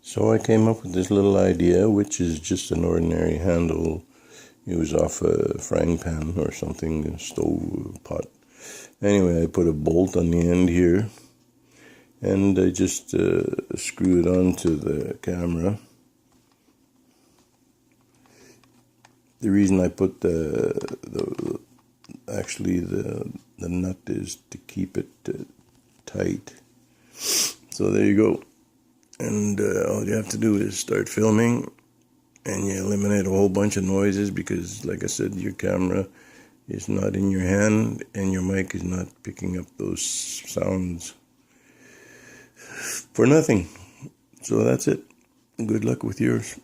So I came up with this little idea, which is just an ordinary handle. It was off a frying pan or something, a stove pot. Anyway, I put a bolt on the end here, and I just screw it onto the camera. The reason I put the nut is to keep it tight. So there you go. And all you have to do is start filming, and you eliminate a whole bunch of noises because, like I said, your camera is not in your hand and your mic is not picking up those sounds for nothing. So that's it. Good luck with yours.